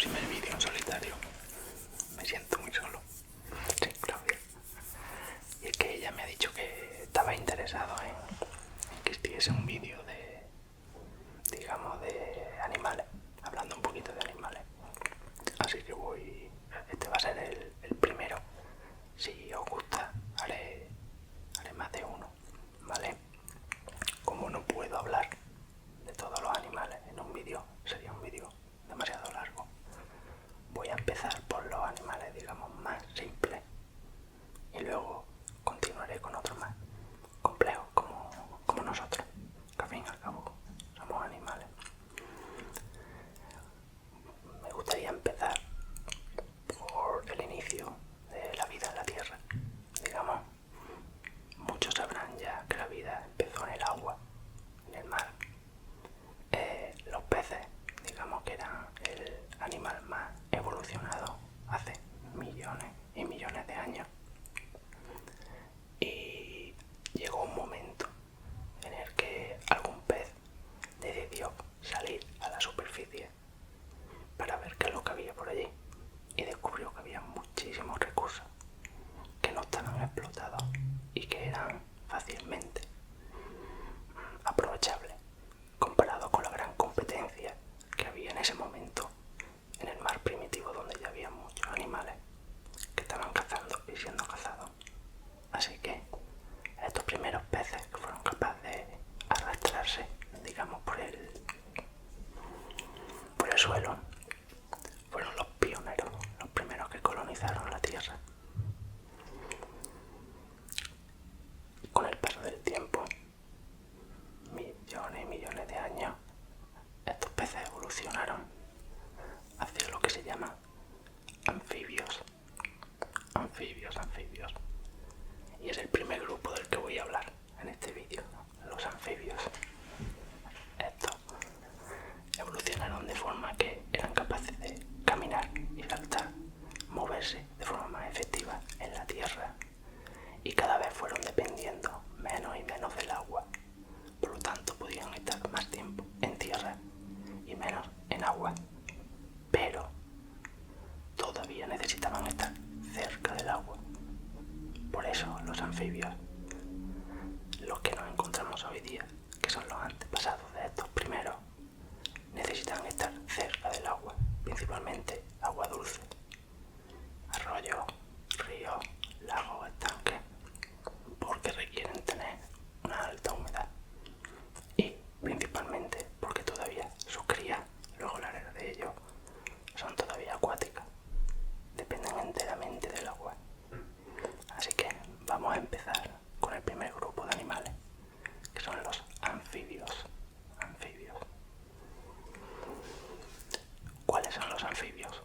primer vídeo en solitario. Me siento muy solo, sin Claudia. Y es que ella me ha dicho que estaba interesado en que hiciese un vídeo de, digamos, de animales, hablando un poquito de animales. Así que este va a ser el primero. Si os gusta, haré más de uno, ¿vale? Como no puedo hablar de todos los animales en un vídeo, sería un vídeo demasiado largo. Voy a empezar por los animales, digamos, más simples y luego continuaré con otros más complejos como nosotros, que al fin y al cabo somos animales. Me gustaría empezar por el inicio de la vida en la Tierra. Digamos, muchos sabrán ya que la vida empezó en el agua, en el mar. Los peces, digamos que eran el animal más evolucionado hace millones y millones de años. Y llegó un momento en el que algún pez decidió salir a la superficie para ver qué es lo que había por allí y descubrió que había muchísimos recursos que no estaban explotados y que eran fácilmente aprovechables comparado con la gran competencia que había en ese momento en el mar primitivo, donde ya había muchos animales que estaban cazando y siendo cazados. Así que estos primeros peces que fueron capaces de arrastrarse, digamos, por el suelo, fueron los pioneros, los primeros que colonizaron la Tierra. Con el paso del tiempo, millones y millones de años, estos peces evolucionaron hacia lo que se llama anfibios. Anfibios. Y es el primer grupo del que voy a hablar en este vídeo, los anfibios. Estos evolucionaron de forma que eran capaces de caminar y saltar, moverse de forma más efectiva en la tierra, y cada vez fueron dependiendo menos y menos del agua. Por lo tanto, podían estar más tiempo en tierra y menos en agua. Pero todavía necesitaban estar cerca del agua. Por eso los anfibios, los que nos encontramos hoy día, que son los antepasados de estos primeros, necesitan estar cerca del agua, principalmente agua dulce, arroyos, ríos, lagos, estanques, porque requieren tener una alta humedad y principalmente porque todavía sus crías, luego hablaré de ello, son todavía acuáticas, dependen enteramente del agua. Así que vamos a empezar con el primer grupo de animales, que son los anfibios. ¿Cuáles son los anfibios?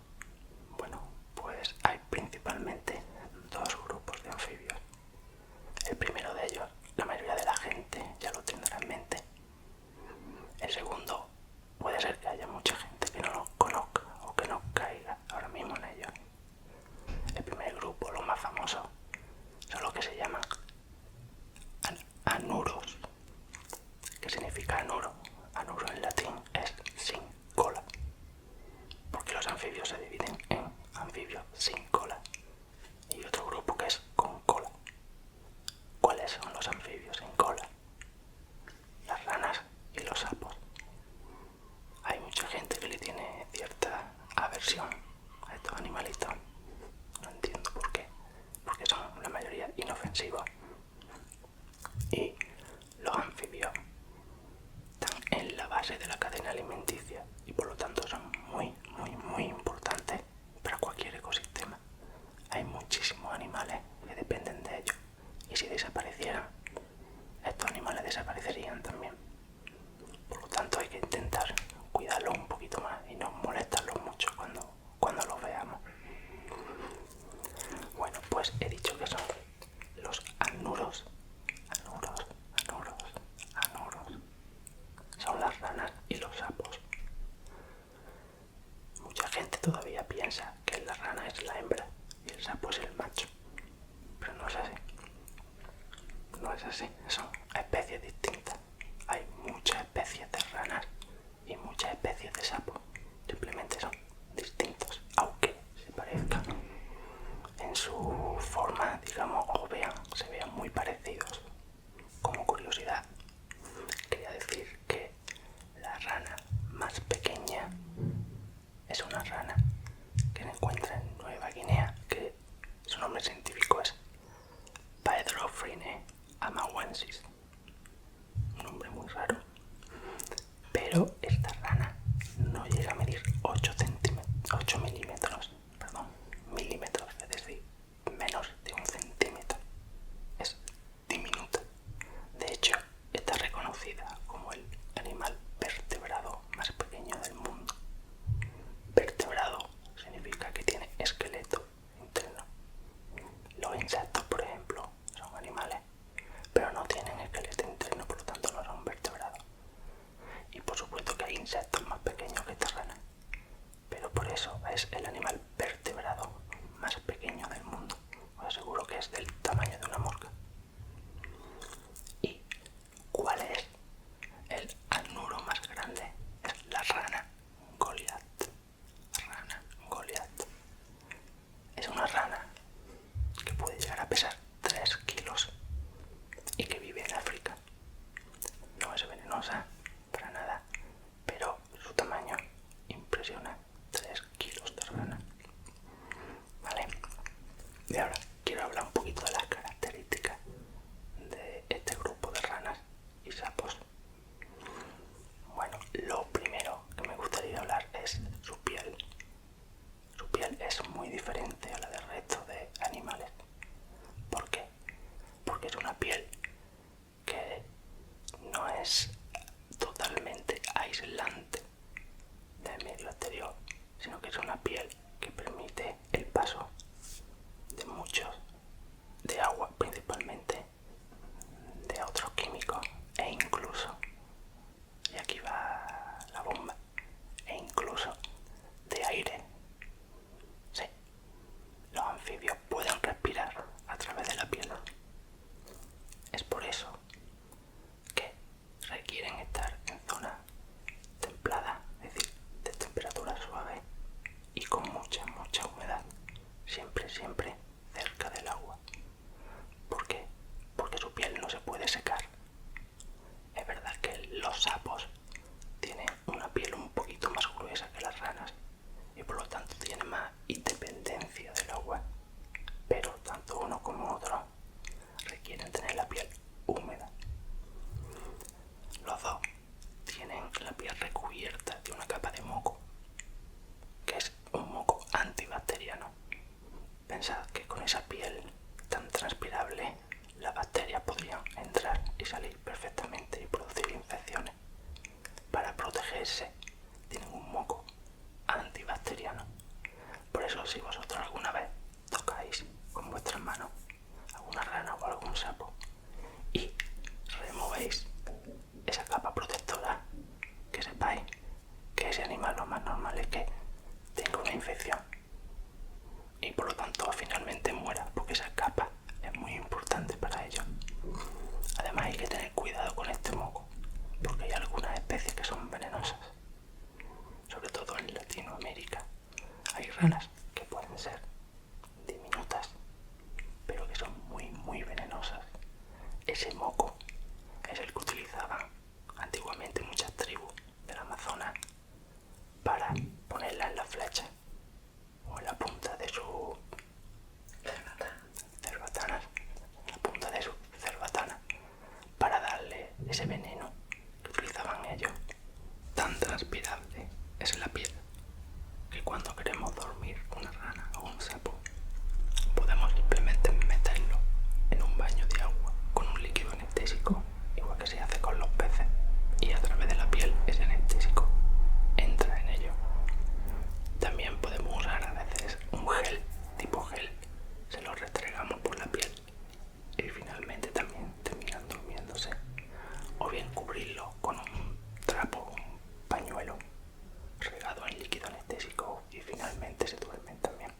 Bueno, pues hay principalmente dos grupos de anfibios. El primero de ellos, la mayoría de la gente ya lo tendrá en mente. El segundo, puede ser que haya mucha gente que no lo conozca o que no caiga ahora mismo en ellos. El primer grupo, los más famosos, son los que se llaman anuros. ¿Qué significa anuro? Anuro en latín es sin cola, porque los anfibios se dividen en anfibios sin cola y otro grupo que es con cola. ¿Cuáles son los anfibios sin cola? Las ranas y los sapos. Hay mucha gente que le tiene cierta aversión a estos animalitos. No entiendo por qué, porque son la mayoría inofensivos. Y los anfibios están en la base de la cadena alimenticia y por lo tanto son muy importantes para cualquier ecosistema. Hay muchísimos animales que dependen de ellos y si desaparecieran, estos animales desaparecerían también. Por lo tanto, hay que intentar cuidarlos un poquito más y no molestarlos mucho cuando los veamos. Bueno, pues he dicho que son los anuros. Son las ranas y los sapos. Mucha gente todavía piensa que la rana es la hembra y el sapo es el macho, pero no es así. No es así, son especies distintas. Hay muchas especies de ranas y muchas especies de sapos, simplemente son distintas. es una rana que se encuentra en Nueva Guinea, que su nombre científico es Paedophrine amawensis. Un nombre muy raro. Pero esta rana no llega a medir 8 milímetros, es decir, menos de un centímetro. Es diminuta. De hecho, está reconocida como el animal vertebrado más pequeño del mundo. Vertebrado significa que tiene esqueleto interno. Los insectos, por ejemplo, son animales, pero no tienen esqueleto interno, por lo tanto no son vertebrados. Y por supuesto que hay insectos más pequeños que esta rana, pero por eso es el animal vertebrado más pequeño del mundo. Os aseguro que es del tamaño de una mosca. ¿Y cuál es el anuro más grande? Es la rana Goliath. Rana Goliath. Es una rana que puede llegar a pesar 3 kilos y que vive en África. No es venenosa para nada, pero su tamaño impresiona. 3 kilos de rana. Vale. Y ahora quiero hablar un poquito de las características de este grupo de ranas y sapos. Bueno, lo primero que me gustaría hablar es su piel. Su piel es muy diferente a la del resto de animales. ¿Por qué? Porque es una piel que no es totalmente aislante del medio exterior, sino que es una piel que permite el paso de agua principalmente, de otros químicos e incluso, y aquí va la bomba, e incluso de aire. Sí, los anfibios pueden respirar a través de la piel. Es por eso que requieren estar en zonas templadas, es decir, de temperatura suave y con mucha humedad, siempre cerca del agua. ¿Por qué? Porque su piel no se puede secar. Es verdad que los sapos tienen una piel un poquito más gruesa que las ranas y por lo tanto tienen más independencia del agua, pero tanto uno como otro requieren tener la piel húmeda. Los dos tienen la piel recubierta de una capa de moco, que es un moco antibacteriano. Pensad que con esa piel tan transpirable las bacterias podrían entrar y salir perfectamente y producir infecciones. Para protegerse tienen un moco antibacteriano. Por eso si vosotros alguna vez tocáis con vuestras manos alguna rana o algún sapo y removéis esa capa protectora, que sepáis que ese animal lo más normal es que tenga una infección y por lo tanto finalmente muera, porque esa capa es muy importante para ellos. Además hay que tener cuidado con este moco, porque hay algunas especies que son venenosas, sobre todo en Latinoamérica. Hay ranas que pueden ser diminutas, pero que son muy venenosas. Ese moco es el que utilizaban antiguamente muchas tribus del Amazonas para ponerla en la flecha o en la punta de su cerbatana, la punta de su cerbatana, para darle ese veneno que utilizaban ellos. Tan transpirable es la piel que cuando queremos dormir una rana o un sapo podemos simplemente meterlo en un baño de agua con un líquido anestésico, igual que se hace con los peces, y a través de la piel ese anestésico entra en ello. También podemos usar a veces un gel, tipo gel, se lo restregamos por la piel y finalmente también terminan durmiéndose, o bien cubrirlo con un trapo, un pañuelo regado en líquido anestésico y finalmente se duermen también.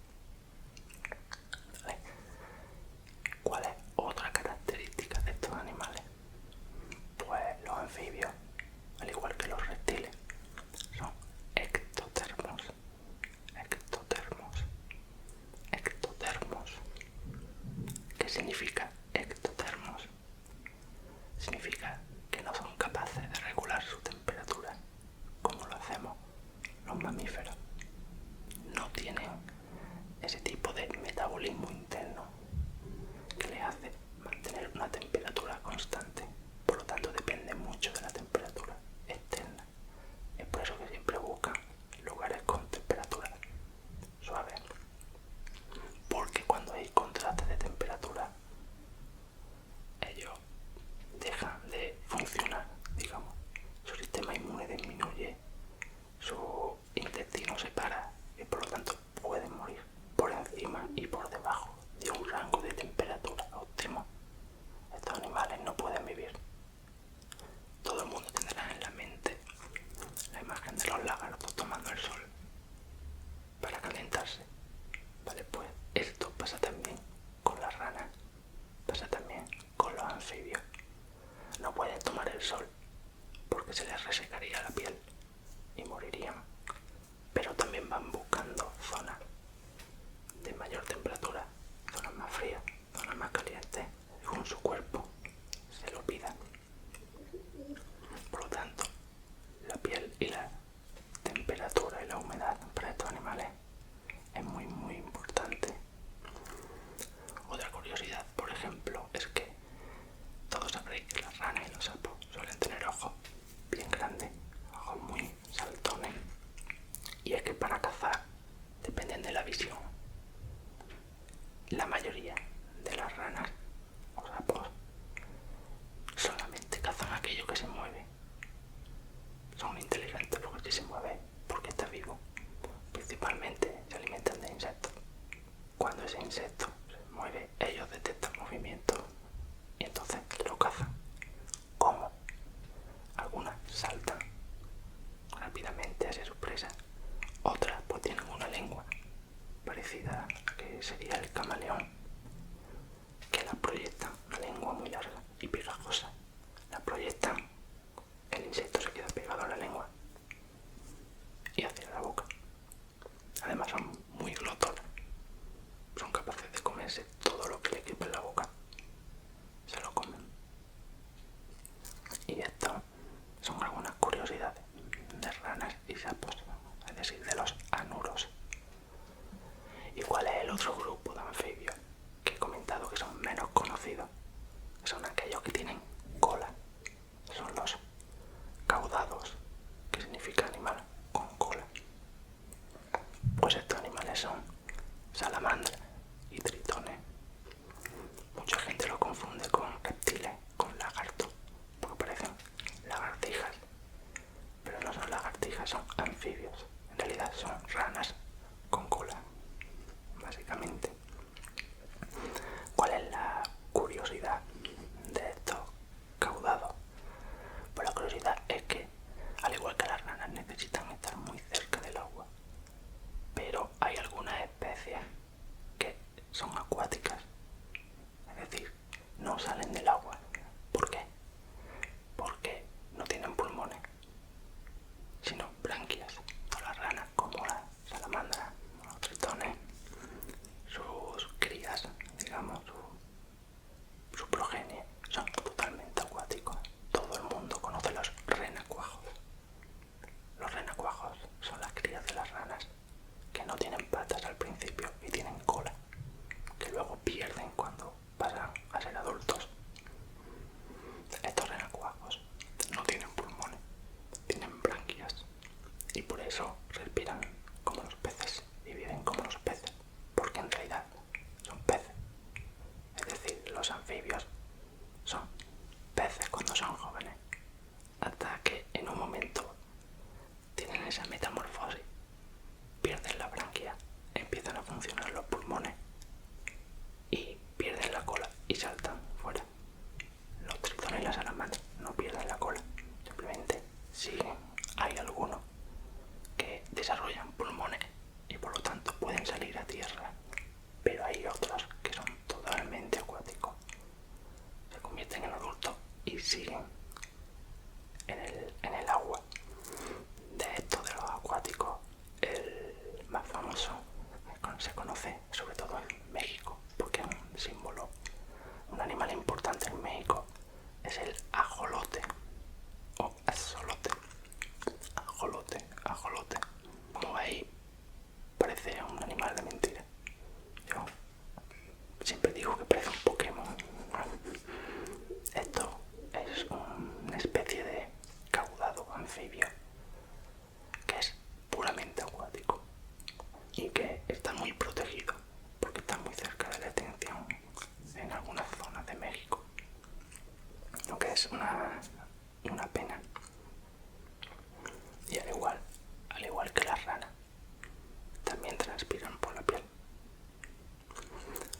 ¿Vale? ¿Cuál es otra característica de estos animales? Pues los anfibios, al igual que los reptiles, son ectotermos. Ectotermos. ¿Qué significa ectotermos? Significa que no son capaces de regular su temperatura como lo hacemos los mamíferos. principalmente se alimentan de insectos. Cuando ese insecto se mueve, ellos detectan movimiento y entonces lo cazan. ¿Cómo? Algunas saltan rápidamente hacia su presa, otras pues tienen una lengua parecida a que sería el camaleón, que la proyectan, una lengua muy larga y pegajosa. La proyectan, el insecto se queda pegado a la lengua y hacia la boca. Además son muy glotones, son capaces de comerse todo lo que le quepa en la boca, se lo comen. Y esto son algunas curiosidades de ranas y sapos, es decir, de los anuros. ¿Y cuál es el otro grupo de anfibios que he comentado que son menos conocidos? Son aquellos que tienen cola, son los caudados, que significa animal con cola. Pues estos animales son salamandras y tritones. Mucha gente lo confunde con reptiles, con lagartos, porque parecen lagartijas, pero no son lagartijas, son anfibios. En realidad son ranas con cola, básicamente. ¿Cuál es la curiosidad de estos caudados? Pues la curiosidad es que, al igual que las ranas, necesitan estar muy cerca del agua, pero hay algunas especies que son acuáticas, es decir, no salen del agua. ¿Por qué? Porque no tienen pulmones, sino branquias. Las ranas, como las salamandras, los tritones, sus crías, digamos, su progenie, son totalmente acuáticos. Todo el mundo conoce los renacuajos. Los renacuajos son las crías de las ranas que no tienen patas al principio y tienen cola, que luego pierden cuando pasan a ser adultos. Estos renacuajos no tienen pulmones, tienen branquias y por eso respiran como los peces y viven como los peces, porque en realidad son peces. Es decir, los anfibios son peces cuando son jóvenes, hasta que en un momento tienen esa metamorfosis, pierden la branquia, empiezan a funcionar los pulmones y pierden la cola y saltan fuera. Los tritones y las salamandras no pierden la cola, simplemente siguen. Hay algunos que desarrollan pulmones y por lo tanto pueden salir a tierra, pero hay otros que son totalmente acuáticos. Se convierten en adultos y siguen en el agua. De estos de los acuáticos, el más famoso se conoce sobre todo en México, porque es un símbolo, un animal importante en México, es el ajolote o axolote. Ajolote. Como veis, parece un animal de mentira. Yo siempre digo que parece un Pokémon. Esto es una especie de caudado anfibio que es puramente acuático y que está muy protegido porque está muy cerca de la extinción en algunas zonas de México, lo que es una pena. Y al igual que las ranas, también transpiran por la piel.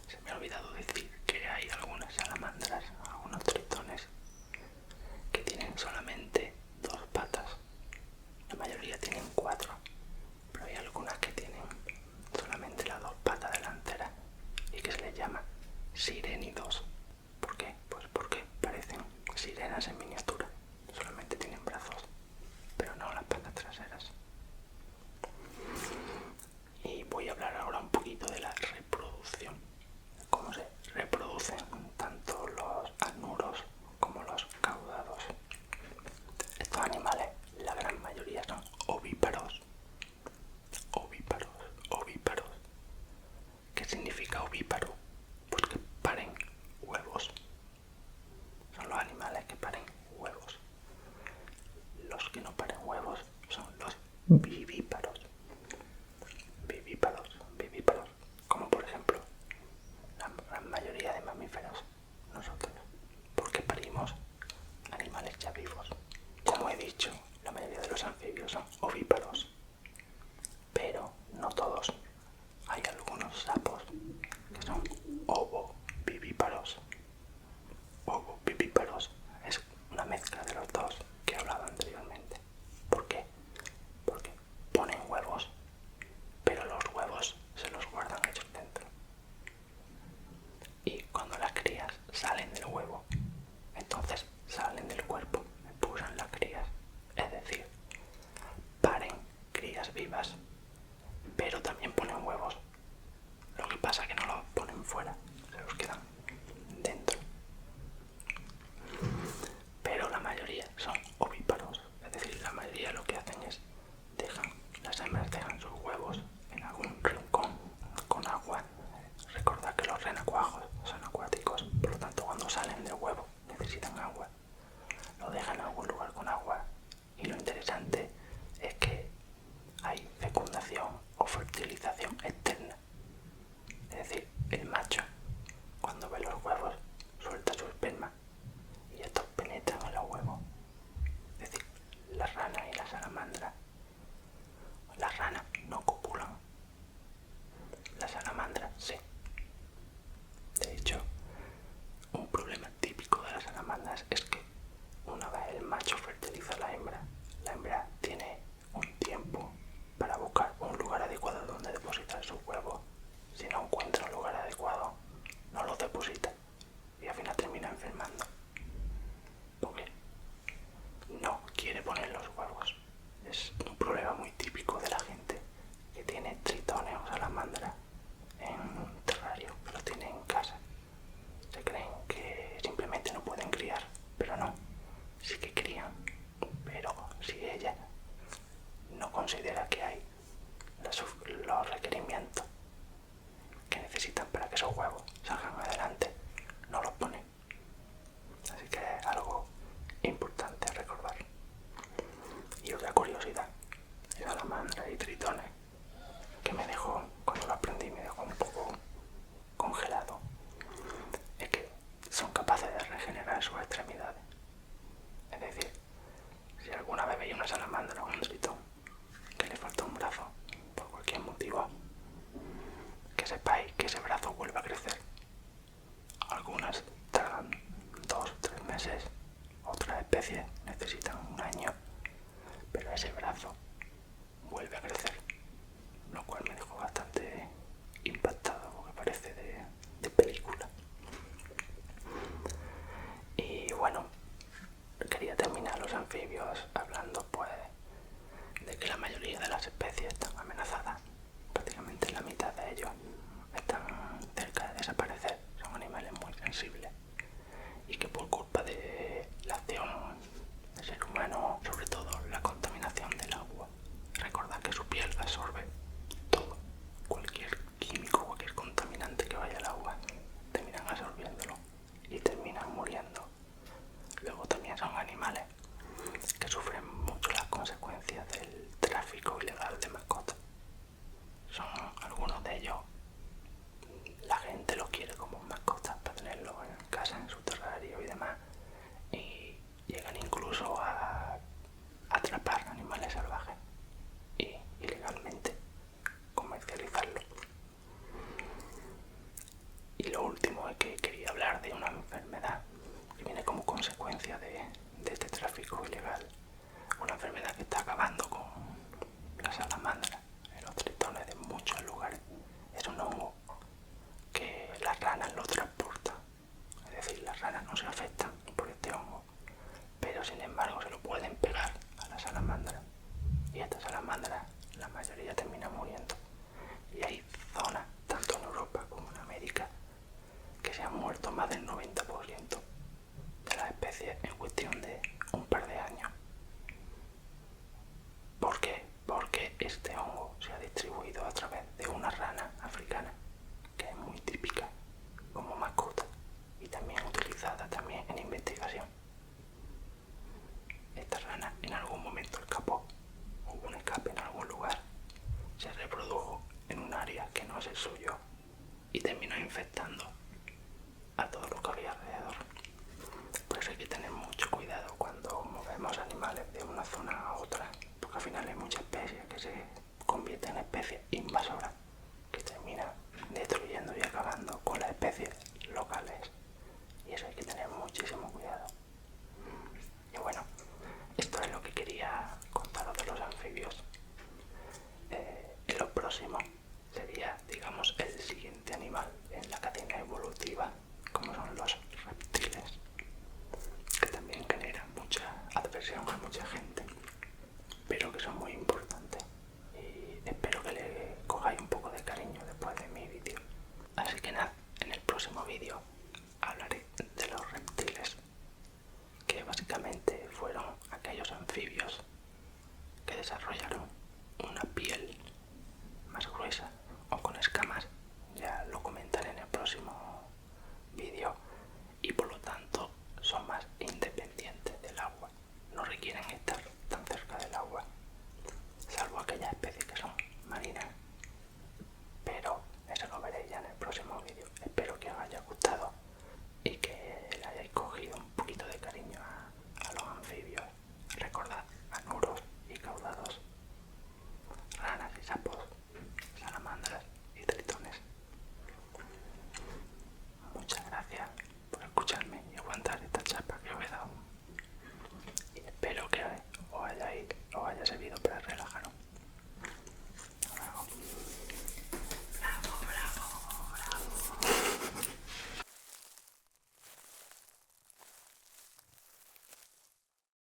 Se me ha olvidado decir que hay algunas salamandras, algunos tritones, que tienen solamente 2 patas. La mayoría tienen 4, pero hay algunas que tienen los requerimientos que necesitan para que esos huevos salgan adelante, no los ponen. Así que es algo importante a recordar. Y otra curiosidad, salamandras y tritones, que me dejó, cuando lo aprendí, me dejó un poco congelado, es que son capaces de regenerar sus extremidades. Es decir, si alguna vez veis una salamandra o un tritón que le falta un brazo por cualquier motivo, que sepáis que ese brazo vuelve a crecer. Algunas tardan 2 o 3 meses, otras especies necesitan un año, pero ese brazo vuelve a crecer, lo cual me dejó bastante impactado porque parece de película. Y bueno, quería terminar los anfibios hablando pues de que la mayoría de las especies están amenazadas. Prácticamente la mitad de ellos están cerca de desaparecer. Son animales muy sensibles y que por culpa de la acción del ser humano, sobre todo la contaminación del agua, recordad que su piel absorbe todo, cualquier químico, cualquier contaminante que vaya al agua, terminan absorbiéndolo y terminan muriendo. Luego también son animales que sufren mucho las consecuencias del tráfico ilegal de mascotas. Son algunos de ellos, la gente los quiere como mascotas para tenerlos en casa, en su terrario y demás, y llegan incluso a atrapar animales salvajes y ilegalmente comercializarlos. Y lo último es que quería hablar de una enfermedad que viene como consecuencia de este tráfico ilegal. Una enfermedad que está acabando con las salamandras y los tritones de muchos lugares. Es un hongo que las ranas lo transportan. Es decir, las ranas no se afectan por este hongo, pero sin embargo se lo pueden pegar a la salamandra. Y estas salamandras, la mayoría termina muriendo. Y hay zonas, tanto en Europa como en América, que se han muerto más del 90% de las especies en cuestión de un par de años. ¿Por qué? Porque este hongo se ha distribuido a través de una rana africana, que es muy típica como mascota y también utilizada también en investigación. Esta rana en algún momento escapó, hubo un escape en algún lugar, se reprodujo en un área que no es el suyo y terminó infectando a todo lo que había alrededor. Por eso hay que tener mucho cuidado cuando movemos animales de una zona a otra, porque al final hay muchas especies que se convierten en especies invasoras que terminan destruyendo y acabando con las especies locales, y eso hay que tener muchísimo cuidado. Y bueno, esto es lo que quería contaros de los anfibios. En lo próximo sería, digamos, el siguiente animal en la cadena evolutiva, como son los reptiles, que también generan mucha adversión a mucha gente, pero que son muy importantes, y espero que le cojáis un poco de cariño después de mi vídeo. Así que nada, en el próximo vídeo hablaré de los reptiles, que básicamente fueron aquellos anfibios que desarrollaron una piel más gruesa o con escamas. Ya lo comentaré en el próximo vídeo, y por lo tanto son más independientes del agua, no requieren estar tan cerca del agua, salvo aquellas especies